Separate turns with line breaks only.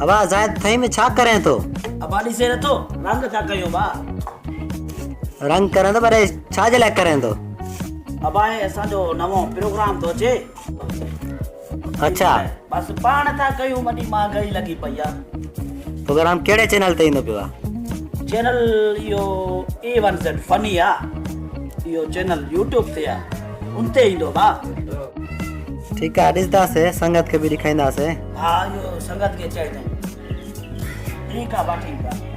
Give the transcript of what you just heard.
अबा ज़ायद थई में छा करें तो
अबा ॾिसे नथो रंग था कयूं बा
रंग करें तो पर छा जे लाइ करें तो
अबा हे असांजो नवों प्रोग्राम थो अचे
अच्छा
बस पाण था कयूं वॾी महांगाई लॻी पई आहे
प्रोग्राम केड़े चैनल ते ईंदो पियो आहे
चैनल इहो A1Z फनी आहे इहो चैनल यूट्यूब ते आहे उन ते ईंदो बा
ठीक है ॾिसंदासीं संगत खे बि ॾेखारींदासीं
हाँ यो संगत के चाहिए ठीक है बा ठीक है